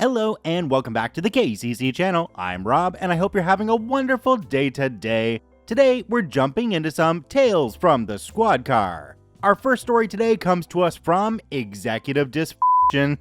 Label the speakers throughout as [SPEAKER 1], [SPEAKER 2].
[SPEAKER 1] Hello and welcome back to the KCC channel. I'm Rob and I hope you're having a wonderful day today. Today we're jumping into some Tales from the Squad Car. Our first story today comes to us from Executive Dysfunction.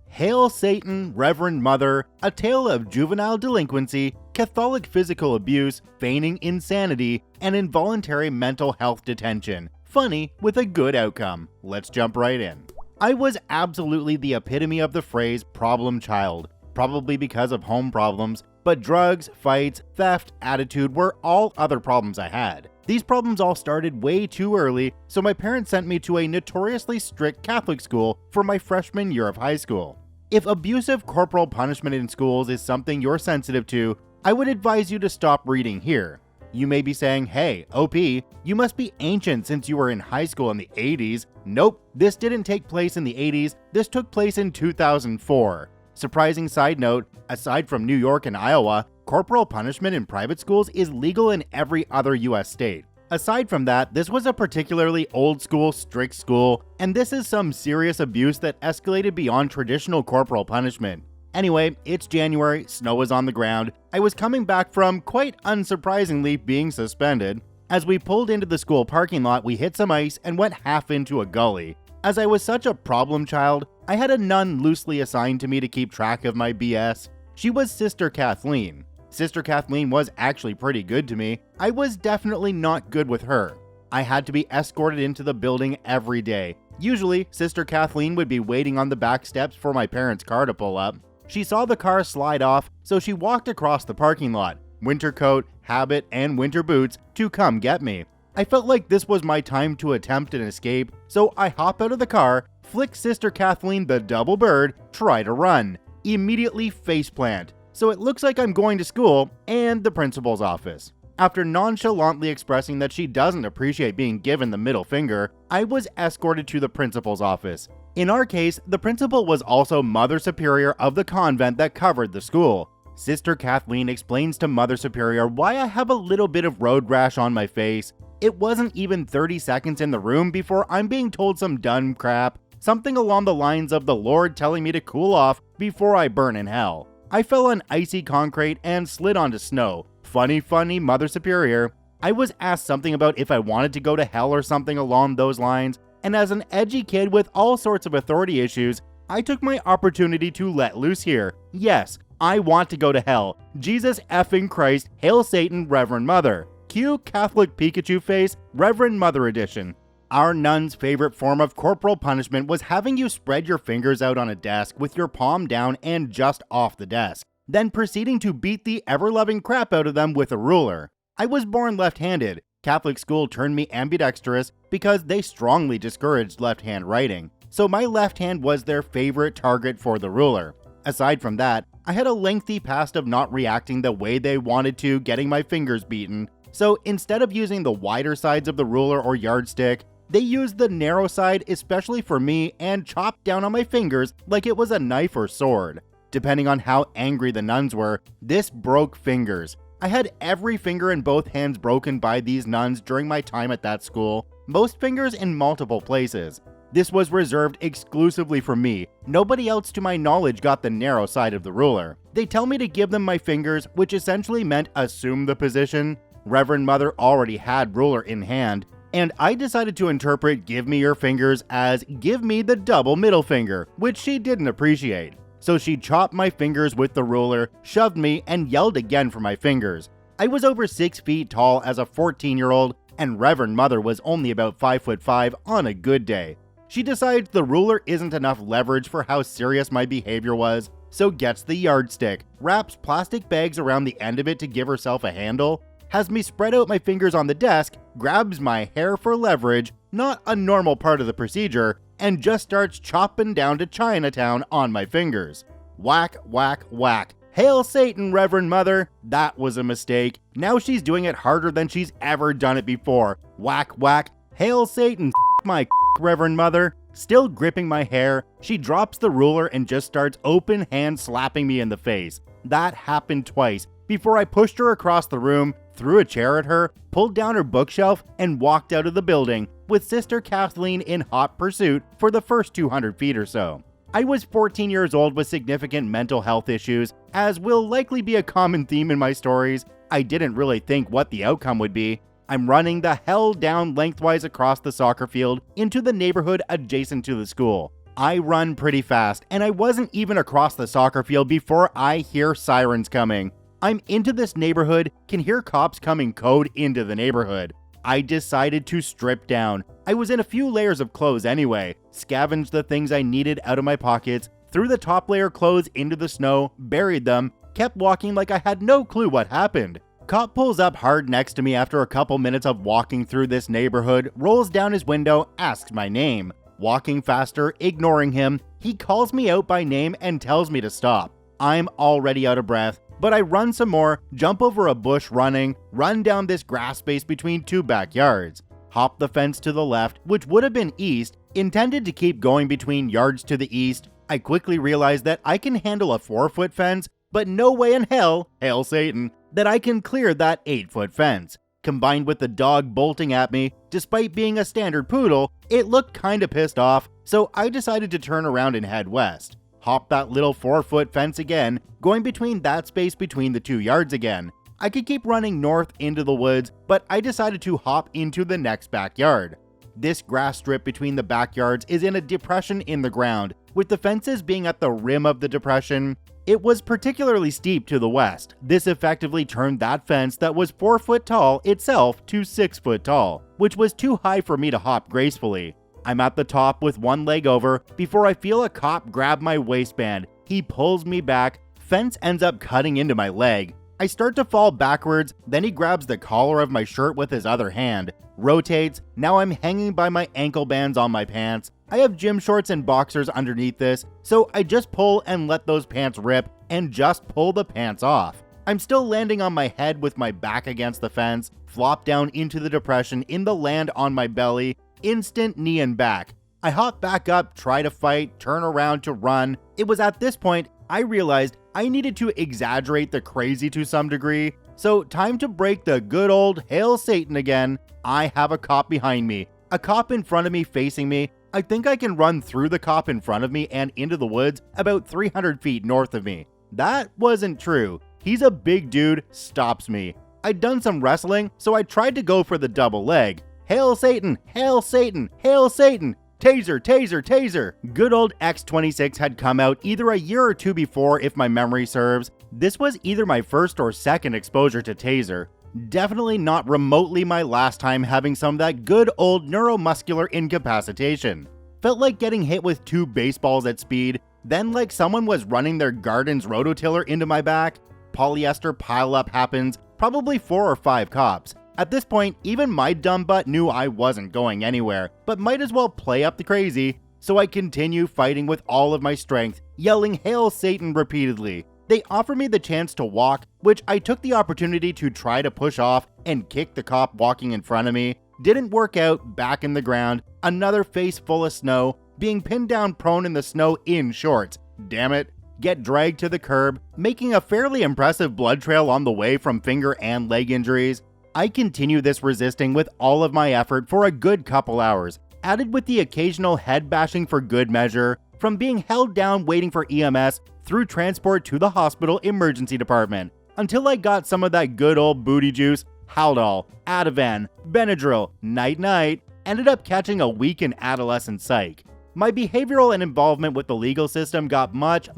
[SPEAKER 1] Hail Satan, Reverend Mother, a tale of juvenile delinquency, Catholic physical abuse, feigning insanity, and involuntary mental health detention. Funny with a good outcome. Let's jump right in. I was absolutely the epitome of the phrase problem child, probably because of home problems, but drugs, fights, theft, attitude were all other problems I had. These problems all started way too early, so my parents sent me to a notoriously strict Catholic school for my freshman year of high school. If abusive corporal punishment in schools is something you're sensitive to, I would advise you to stop reading here. You may be saying, hey, OP, you must be ancient since you were in high school in the 80s. Nope, this didn't take place in the 80s, this took place in 2004. Surprising side note, aside from New York and Iowa, corporal punishment in private schools is legal in every other US state. Aside from that, this was a particularly old school, strict school, and this is some serious abuse that escalated beyond traditional corporal punishment. Anyway, it's January, snow is on the ground. I was coming back from, quite unsurprisingly, being suspended. As we pulled into the school parking lot, we hit some ice and went half into a gully. As I was such a problem child, I had a nun loosely assigned to me to keep track of my BS. She was Sister Kathleen. Sister Kathleen was actually pretty good to me. I was definitely not good with her. I had to be escorted into the building every day. Usually, Sister Kathleen would be waiting on the back steps for my parents' car to pull up. She saw the car slide off, so she walked across the parking lot, winter coat, habit, and winter boots, to come get me. I felt like this was my time to attempt an escape, so I hop out of the car, flick Sister Kathleen the double bird, try to run. Immediately faceplant. So it looks like I'm going to school and the principal's office. After nonchalantly expressing that she doesn't appreciate being given the middle finger, I was escorted to the principal's office. In our case, the principal was also Mother Superior of the convent that covered the school. Sister Kathleen explains to Mother Superior why I have a little bit of road rash on my face. It wasn't even 30 seconds in the room before I'm being told some dumb crap, something along the lines of the Lord telling me to cool off before I burn in hell. I fell on icy concrete and slid onto snow. Funny, Mother Superior. I was asked something about if I wanted to go to hell or something along those lines, and as an edgy kid with all sorts of authority issues, I took my opportunity to let loose here. Yes, I want to go to hell. Jesus effing Christ, Hail Satan, Reverend Mother. Cue Catholic Pikachu face, Reverend Mother edition. Our nun's favorite form of corporal punishment was having you spread your fingers out on a desk with your palm down and just off the desk, then proceeding to beat the ever-loving crap out of them with a ruler. I was born left-handed. Catholic school turned me ambidextrous because they strongly discouraged left-hand writing, so my left hand was their favorite target for the ruler. Aside from that, I had a lengthy past of not reacting the way they wanted to, getting my fingers beaten, so instead of using the wider sides of the ruler or yardstick, they used the narrow side especially for me and chopped down on my fingers like it was a knife or sword. Depending on how angry the nuns were, this broke fingers. I had every finger in both hands broken by these nuns during my time at that school, most fingers in multiple places. This was reserved exclusively for me. Nobody else to my knowledge got the narrow side of the ruler. They tell me to give them my fingers, which essentially meant assume the position. Reverend Mother already had ruler in hand, and I decided to interpret give me your fingers as give me the double middle finger, which she didn't appreciate. So she chopped my fingers with the ruler, shoved me, and yelled again for my fingers. I was over 6 feet tall as a 14-year-old, and Reverend Mother was only about 5'5" on a good day. She decides the ruler isn't enough leverage for how serious my behavior was, so gets the yardstick, wraps plastic bags around the end of it to give herself a handle, has me spread out my fingers on the desk, grabs my hair for leverage, not a normal part of the procedure, and just starts chopping down to Chinatown on my fingers. Whack, whack, whack. Hail Satan, Reverend Mother. That was a mistake. Now she's doing it harder than she's ever done it before. Whack, whack. Hail Satan, my Reverend Mother. Still gripping my hair, she drops the ruler and just starts open hand slapping me in the face. That happened twice before I pushed her across the room, threw a chair at her, pulled down her bookshelf, and walked out of the building, with Sister Kathleen in hot pursuit for the first 200 feet or so. I was 14 years old with significant mental health issues, as will likely be a common theme in my stories. I didn't really think what the outcome would be. I'm running the hell down lengthwise across the soccer field into the neighborhood adjacent to the school. I run pretty fast, and I wasn't even across the soccer field before I hear sirens coming. I'm into this neighborhood, can hear cops coming code into the neighborhood. I decided to strip down. I was in a few layers of clothes anyway, scavenged the things I needed out of my pockets, threw the top layer clothes into the snow, buried them, kept walking like I had no clue what happened. Cop pulls up hard next to me after a couple minutes of walking through this neighborhood, rolls down his window, asks my name. Walking faster, ignoring him, he calls me out by name and tells me to stop. I'm already out of breath, but I run some more, jump over a bush running, run down this grass space between two backyards, hop the fence to the left, which would have been east, intended to keep going between yards to the east. I quickly realized that I can handle a 4-foot fence, but no way in hell, hail Satan, that I can clear that 8-foot fence. Combined with the dog bolting at me, despite being a standard poodle, it looked kinda pissed off, so I decided to turn around and head west. Hop that little 4-foot fence again, going between that space between the 2 yards again. I could keep running north into the woods, but I decided to hop into the next backyard. This grass strip between the backyards is in a depression in the ground, with the fences being at the rim of the depression. It was particularly steep to the west. This effectively turned that fence that was 4 foot tall itself to 6 foot tall, which was too high for me to hop gracefully. I'm at the top with one leg over before I feel a cop grab my waistband. He pulls me back, fence ends up cutting into my leg. I start to fall backwards, then he grabs the collar of my shirt with his other hand, rotates, now I'm hanging by my ankle bands on my pants. I have gym shorts and boxers underneath this, so I just pull and let those pants rip and just pull the pants off. I'm still landing on my head with my back against the fence, flop down into the depression in the land on my belly, instant knee and back. I hop back up, try to fight, turn around to run. It was at this point I realized I needed to exaggerate the crazy to some degree, so time to break the good old hail Satan again. I have a cop behind me, a cop in front of me facing me. I think I can run through the cop in front of me and into the woods about 300 feet north of me. That wasn't true. He's a big dude, stops me. I'd done some wrestling, so I tried to go for the double leg. Hail Satan, hail Satan, hail Satan. Taser, taser, taser! Good old X26 had come out either a year or two before, if my memory serves. This was either my first or second exposure to taser. Definitely not remotely my last time having some of that good old neuromuscular incapacitation. Felt like getting hit with 2 baseballs at speed, then like someone was running their garden's rototiller into my back. Polyester pileup happens, probably 4 or 5 cops. At this point, even my dumb butt knew I wasn't going anywhere, but might as well play up the crazy, so I continue fighting with all of my strength, yelling Hail Satan repeatedly. They offered me the chance to walk, which I took the opportunity to try to push off and kick the cop walking in front of me. Didn't work out, back in the ground, another face full of snow, being pinned down prone in the snow in shorts. Damn it. Get dragged to the curb, making a fairly impressive blood trail on the way from finger and leg injuries. I continue this resisting with all of my effort for a good couple hours, added with the occasional head bashing for good measure, from being held down waiting for EMS through transport to the hospital emergency department, until I got some of that good old booty juice, Haldol, Ativan, Benadryl, night-night, ended up catching a week in adolescent psych. My behavioral and involvement with the legal system got much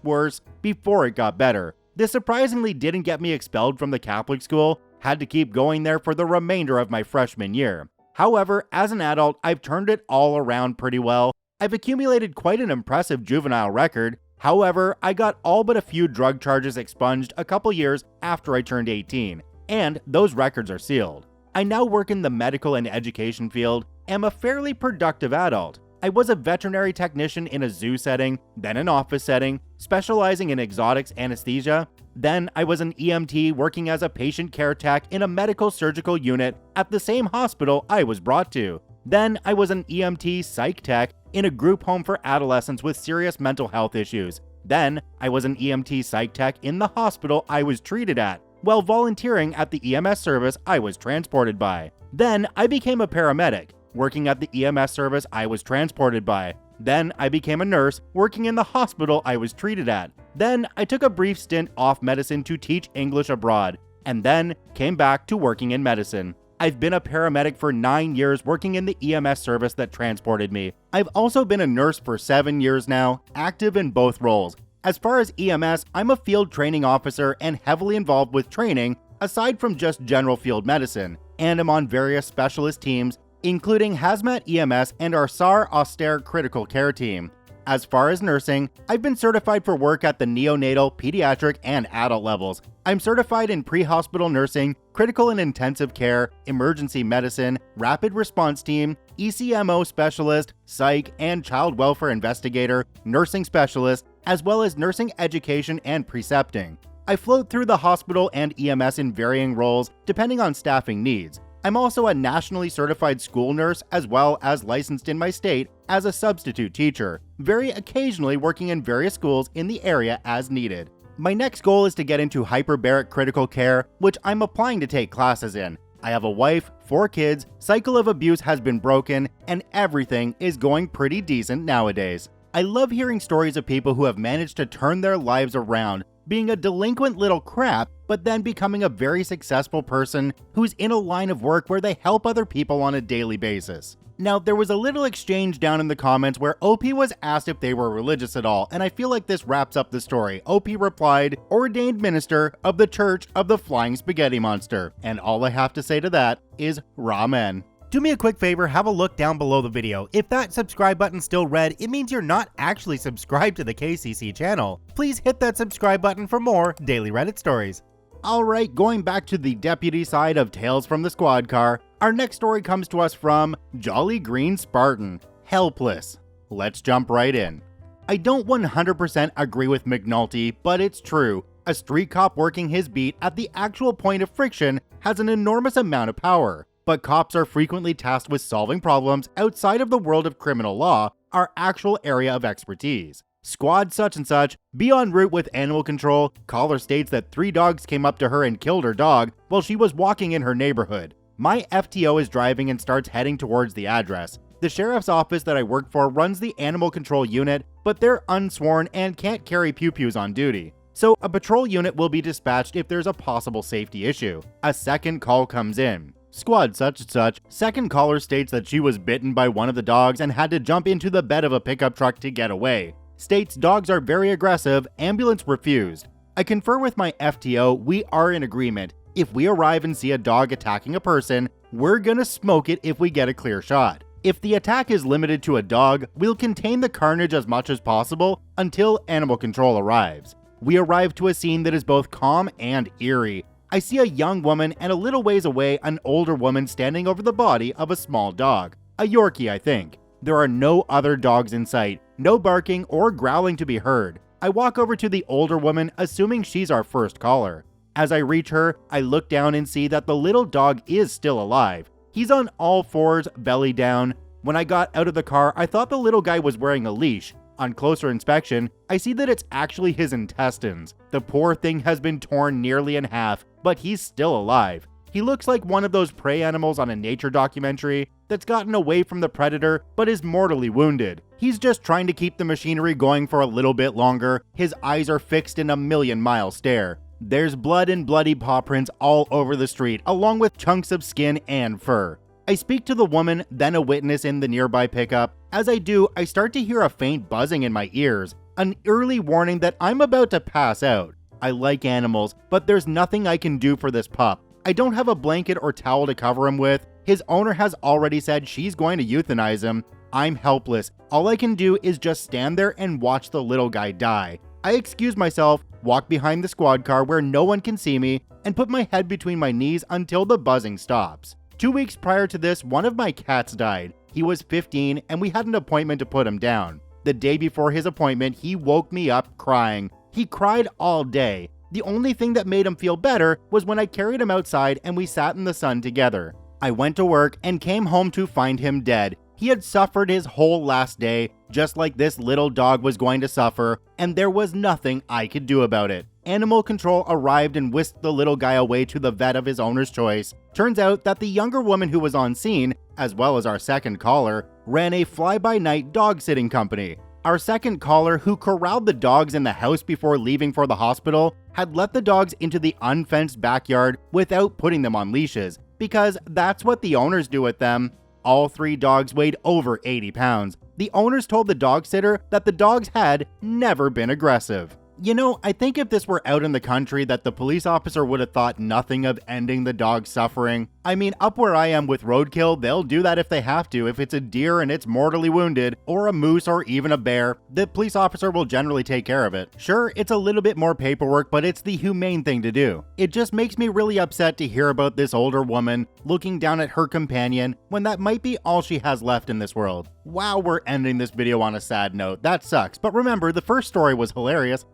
[SPEAKER 1] worse before it got better. This surprisingly didn't get me expelled from the Catholic school, had to keep going there for the remainder of my freshman year. However, as an adult, I've turned it all around pretty well. I've accumulated quite an impressive juvenile record. However, I got all but a few drug charges expunged a couple years after I turned 18, and those records are sealed. I now work in the medical and education field, am a fairly productive adult. I was a veterinary technician in a zoo setting, then an office setting, specializing in exotics anesthesia. Then I was an EMT working as a patient care tech in a medical surgical unit at the same hospital I was brought to. Then I was an EMT psych tech in a group home for adolescents with serious mental health issues. Then I was an EMT psych tech in the hospital I was treated at, while volunteering at the EMS service I was transported by. Then I became a paramedic, working at the EMS service I was transported by. Then I became a nurse working in the hospital I was treated at. Then I took a brief stint off medicine to teach English abroad, and then came back to working in medicine. I've been a paramedic for 9 years working in the EMS service that transported me. I've also been a nurse for 7 years now, active in both roles. As far as EMS, I'm a field training officer and heavily involved with training, aside from just general field medicine, and am on various specialist teams, including Hazmat EMS and our SAR Austere Critical Care team. As far as nursing, I've been certified for work at the neonatal, pediatric, and adult levels. I'm certified in pre-hospital nursing, critical and intensive care, emergency medicine, rapid response team, ECMO specialist, psych and child welfare investigator, nursing specialist, as well as nursing education and precepting. I float through the hospital and EMS in varying roles depending on staffing needs. I'm also a nationally certified school nurse as well as licensed in my state as a substitute teacher, very occasionally working in various schools in the area as needed. My next goal is to get into hyperbaric critical care, which I'm applying to take classes in. I have a wife, 4 kids, cycle of abuse has been broken, and everything is going pretty decent nowadays. I love hearing stories of people who have managed to turn their lives around, being a delinquent little crap, but then becoming a very successful person who's in a line of work where they help other people on a daily basis. Now, there was a little exchange down in the comments where OP was asked if they were religious at all, and I feel like this wraps up the story. OP replied, "Ordained minister of the Church of the Flying Spaghetti Monster." And all I have to say to that is Ramen. Do me a quick favor, have a look down below the video. If that subscribe button's still red, it means you're not actually subscribed to the KCC channel. Please hit that subscribe button for more daily Reddit stories. Alright, going back to the deputy side of Tales from the Squad Car, our next story comes to us from Jolly Green Spartan, Helpless. Let's jump right in. I don't 100% agree with McNulty, but it's true. A street cop working his beat at the actual point of friction has an enormous amount of power. But cops are frequently tasked with solving problems outside of the world of criminal law, our actual area of expertise. Squad such and such, be en route with animal control. Caller states that 3 dogs came up to her and killed her dog while she was walking in her neighborhood. My FTO is driving and starts heading towards the address. The sheriff's office that I work for runs the animal control unit, but they're unsworn and can't carry pew-pews on duty. So a patrol unit will be dispatched if there's a possible safety issue. A second call comes in. Squad such and such, second caller states that she was bitten by one of the dogs and had to jump into the bed of a pickup truck to get away. States dogs are very aggressive, ambulance refused. I confer with my FTO, we are in agreement. If we arrive and see a dog attacking a person, we're gonna smoke it if we get a clear shot. If the attack is limited to a dog, we'll contain the carnage as much as possible until animal control arrives. We arrive to a scene that is both calm and eerie. I see a young woman and a little ways away an older woman standing over the body of a small dog. A Yorkie, I think. There are no other dogs in sight, no barking or growling to be heard. I walk over to the older woman, assuming she's our first caller. As I reach her, I look down and see that the little dog is still alive. He's on all fours, belly down. When I got out of the car, I thought the little guy was wearing a leash. On closer inspection, I see that it's actually his intestines. The poor thing has been torn nearly in half, but he's still alive. He looks like one of those prey animals on a nature documentary that's gotten away from the predator but is mortally wounded. He's just trying to keep the machinery going for a little bit longer. His eyes are fixed in a million-mile stare. There's blood and bloody paw prints all over the street, along with chunks of skin and fur. I speak to the woman, then a witness in the nearby pickup. As I do, I start to hear a faint buzzing in my ears, an early warning that I'm about to pass out. I like animals, but there's nothing I can do for this pup. I don't have a blanket or towel to cover him with. His owner has already said she's going to euthanize him. I'm helpless. All I can do is just stand there and watch the little guy die. I excuse myself, walk behind the squad car where no one can see me, and put my head between my knees until the buzzing stops. 2 weeks prior to this, one of my cats died. He was 15 and we had an appointment to put him down. The day before his appointment, he woke me up crying. He cried all day. The only thing that made him feel better was when I carried him outside and we sat in the sun together. I went to work and came home to find him dead. He had suffered his whole last day, just like this little dog was going to suffer, and there was nothing I could do about it. Animal control arrived and whisked the little guy away to the vet of his owner's choice. Turns out that the younger woman who was on scene as well as our second caller, ran a fly-by-night dog-sitting company. Our second caller, who corralled the dogs in the house before leaving for the hospital, had let the dogs into the unfenced backyard without putting them on leashes, because that's what the owners do with them. All 3 dogs weighed over 80 pounds. The owners told the dog sitter that the dogs had never been aggressive. You know, I think if this were out in the country that the police officer would have thought nothing of ending the dog's suffering. I mean, up where I am with roadkill, they'll do that if they have to. If it's a deer and it's mortally wounded, or a moose or even a bear, the police officer will generally take care of it. Sure, it's a little bit more paperwork, but it's the humane thing to do. It just makes me really upset to hear about this older woman looking down at her companion when that might be all she has left in this world. Wow, we're ending this video on a sad note. That sucks. But remember, the first story was hilarious.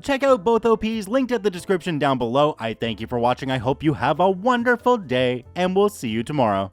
[SPEAKER 1] Check out both OPs linked at the description down below. I thank you for watching. I hope you have a wonderful day, and we'll see you tomorrow.